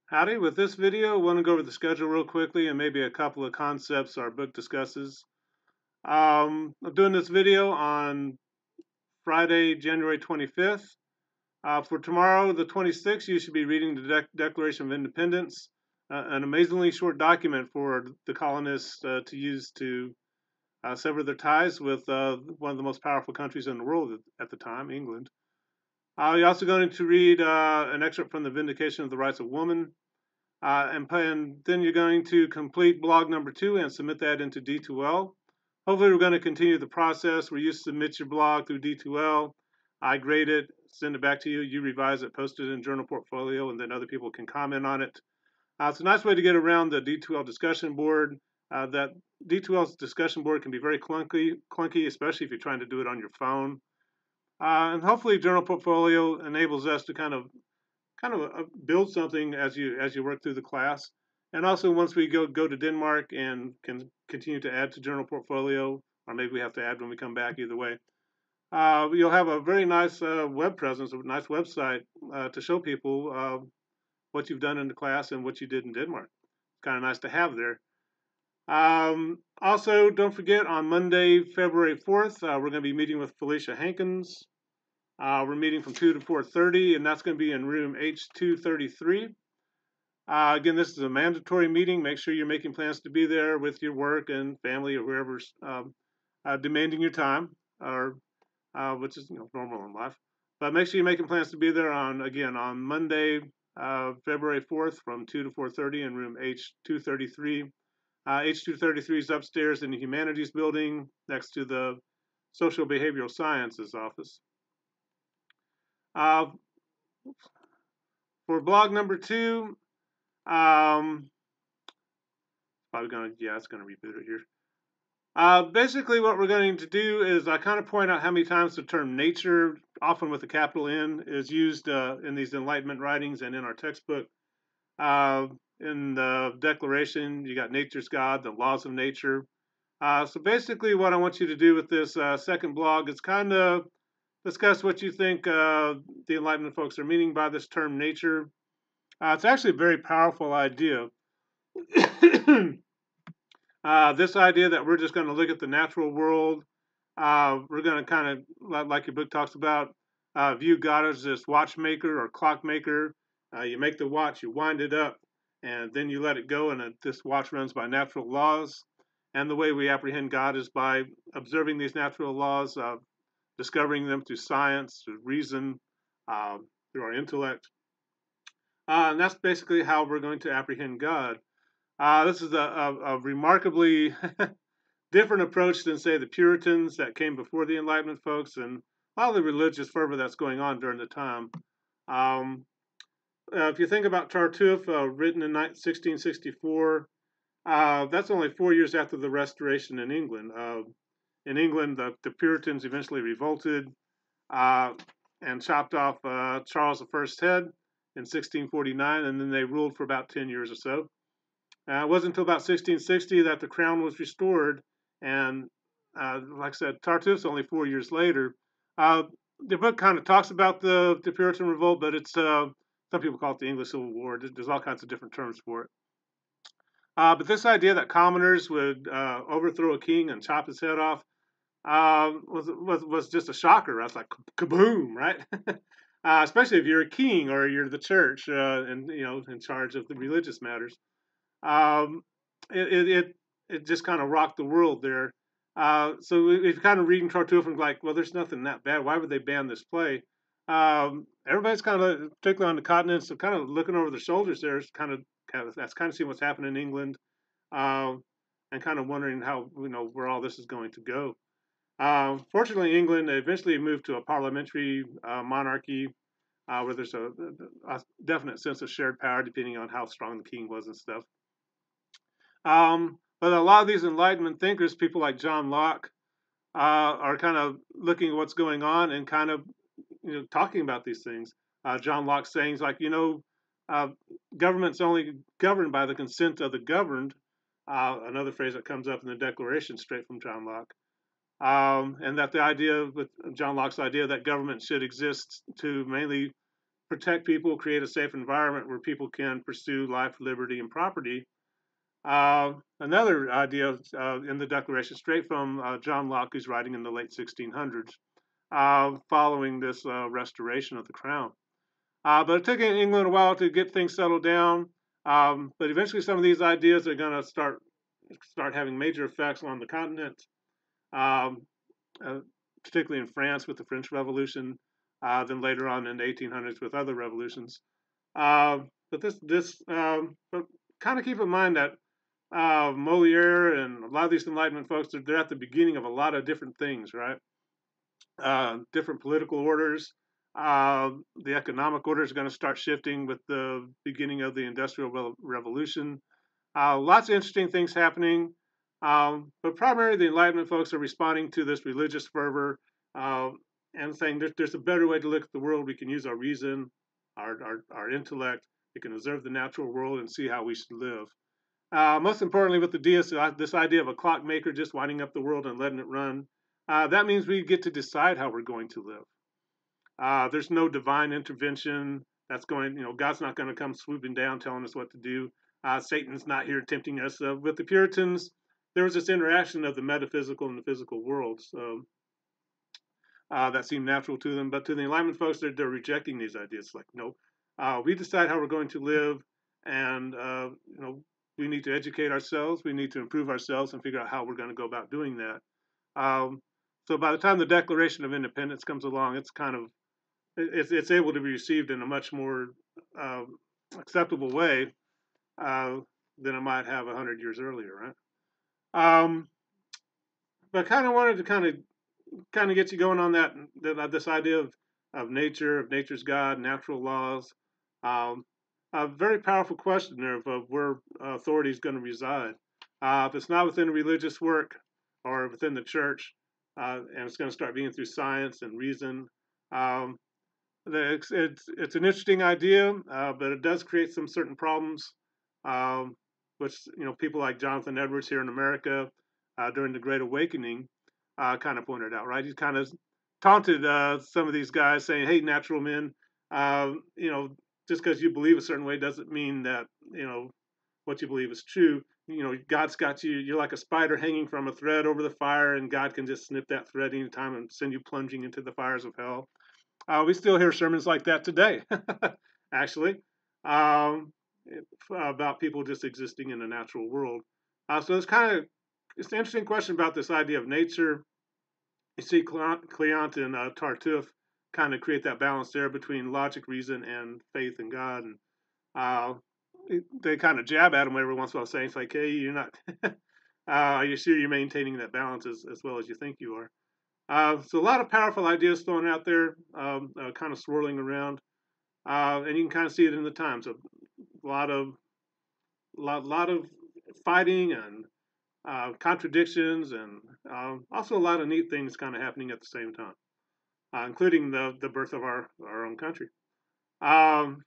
Howdy, with this video, I want to go over the schedule real quickly and maybe a couple of concepts our book discusses. I'm doing this video on Friday, January 25th. For tomorrow, the 26th, you should be reading the Declaration of Independence, an amazingly short document for the colonists to use to sever their ties with one of the most powerful countries in the world at the time, England. You're also going to read an excerpt from the Vindication of the Rights of Woman. And then you're going to complete blog number 2 and submit that into D2L. Hopefully we're going to continue the process where you submit your blog through D2L. I grade it, send it back to you, you revise it, post it in Journal Portfolio, and then other people can comment on it. It's a nice way to get around the D2L discussion board. That D2L's discussion board can be very clunky, especially if you're trying to do it on your phone. And hopefully Journal Portfolio enables us to kind of build something as you work through the class. And also once we go to Denmark and can continue to add to Journal Portfolio, or maybe we have to add when we come back, either way. You'll have a very nice web presence, a nice website to show people what you've done in the class and what you did in Denmark. It's kind of nice to have there. Also, don't forget on Monday, February 4th, we're going to be meeting with Felicia Hankins. We're meeting from 2 to 4:30, and that's going to be in room H233. Again, this is a mandatory meeting. Make sure you're making plans to be there with your work and family or whoever's demanding your time, or which is normal in life. But make sure you're making plans to be there on Monday, February 4th, from 2 to 4:30 in room H233. H233 is upstairs in the Humanities building next to the Social Behavioral Sciences office. For blog number 2, probably it's gonna reboot it here. Basically, what we're going to do is I kind of point out how many times the term nature, often with a capital N, is used in these Enlightenment writings and in our textbook. In the Declaration, you got nature's God, the laws of nature. So basically, what I want you to do with this second blog is kind of discuss what you think the Enlightenment folks are meaning by this term nature. It's actually a very powerful idea. This idea that we're just going to look at the natural world, we're going to kind of, like your book talks about, view God as this watchmaker or clockmaker. You make the watch, you wind it up, and then you let it go, and this watch runs by natural laws. And the way we apprehend God is by observing these natural laws, discovering them through science, through reason, through our intellect. And that's basically how we're going to apprehend God. This is a remarkably different approach than, say, the Puritans that came before the Enlightenment folks and a lot of the religious fervor that's going on during the time. If you think about Tartuffe, written in 1664, that's only 4 years after the Restoration in England. In England, the Puritans eventually revolted and chopped off Charles I's head in 1649, and then they ruled for about 10 years or so. It wasn't until about 1660 that the crown was restored, and like I said, Tartuffe's only 4 years later. The book kind of talks about the Puritan revolt, but it's some people call it the English Civil War. There's all kinds of different terms for it. But this idea that commoners would overthrow a king and chop his head off was just a shocker. I was like, kaboom, right? Especially if you're a king or you're the church and in charge of the religious matters. It just kind of rocked the world there. So if kind of reading Tartuffe and like, well, there's nothing that bad. Why would they ban this play? Everybody's kind of, particularly on the continent, so kind of looking over their shoulders there. That's kind of seeing what's happening in England, and kind of wondering how where all this is going to go. Fortunately, England eventually moved to a parliamentary monarchy where there's a definite sense of shared power depending on how strong the king was and stuff. But a lot of these Enlightenment thinkers, people like John Locke, are kind of looking at what's going on and kind of talking about these things. John Locke saying like, government's only governed by the consent of the governed. Another phrase that comes up in the Declaration straight from John Locke. And that the idea with John Locke's idea that government should exist to mainly protect people, create a safe environment where people can pursue life, liberty, and property. Another idea in the Declaration, straight from John Locke, who's writing in the late 1600s, following this restoration of the crown. But it took England a while to get things settled down. But eventually, some of these ideas are going to start having major effects on the continent, um, uh, particularly in France with the French Revolution, then later on in the 1800s with other revolutions. But but kind of keep in mind that Moliere and a lot of these Enlightenment folks, they're at the beginning of a lot of different things, right? Different political orders. The economic order is going to start shifting with the beginning of the Industrial Revolution. Lots of interesting things happening. But primarily, the Enlightenment folks are responding to this religious fervor uh, and saying there's a better way to look at the world. We can use our reason, our intellect. We can observe the natural world and see how we should live. Most importantly, with the deist, this idea of a clockmaker just winding up the world and letting it run, that means we get to decide how we're going to live. There's no divine intervention that's going, God's not going to come swooping down telling us what to do. Satan's not here tempting us. With the Puritans, there was this interaction of the metaphysical and the physical worlds that seemed natural to them. But to the Enlightenment folks, they're rejecting these ideas. Like, no, we decide how we're going to live, and we need to educate ourselves. We need to improve ourselves and figure out how we're going to go about doing that. So by the time the Declaration of Independence comes along, it's able to be received in a much more acceptable way than it might have 100 years earlier, right? But I kind of wanted to kind of get you going on this idea of nature, of nature's God, natural laws. Um, a very powerful question there of where authority is going to reside. If it's not within religious work or within the church, and it's going to start being through science and reason. Um, it's an interesting idea, but it does create some certain problems, um, which people like Jonathan Edwards here in America during the Great Awakening kind of pointed out. Right, he kind of taunted some of these guys, saying, "Hey, natural men, uh, you know, just because you believe a certain way doesn't mean that what you believe is true. God's got you. You're like a spider hanging from a thread over the fire, and God can just snip that thread anytime and send you plunging into the fires of hell." We still hear sermons like that today, actually, um, about people just existing in the natural world. So it's an interesting question about this idea of nature. You see Cleant and Tartuffe kind of create that balance there between logic, reason, and faith in God. And uh, they kind of jab at him every once in a while, saying, it's like, hey, you're not, are you sure you're maintaining that balance as well as you think you are? So a lot of powerful ideas thrown out there, kind of swirling around, and you can kind of see it in the times. A lot of fighting and contradictions, and also a lot of neat things kind of happening at the same time, including the birth of our own country. Um,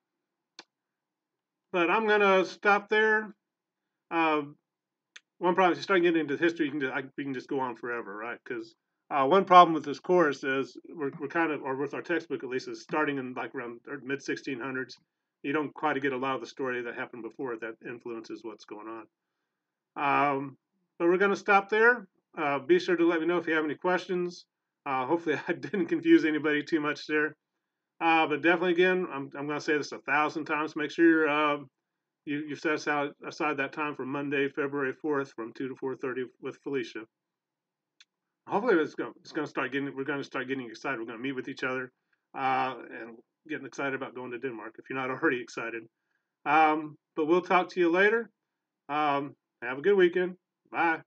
but I'm gonna stop there. Uh, One problem is you start getting into history, we can just go on forever, right? Because one problem with this course is we're kind of, or with our textbook at least, is starting in like around mid 1600s. You don't quite get a lot of the story that happened before that influences what's going on. But we're going to stop there. Be sure to let me know if you have any questions. Hopefully, I didn't confuse anybody too much there. But definitely, again, I'm going to say this 1,000 times. Make sure you set aside that time for Monday, February 4th, from 2 to 4:30 with Felicia. Hopefully, it's going to start getting. We're going to start getting excited. We're going to meet with each other and getting excited about going to Denmark. If you're not already excited, but we'll talk to you later. Have a good weekend. Bye.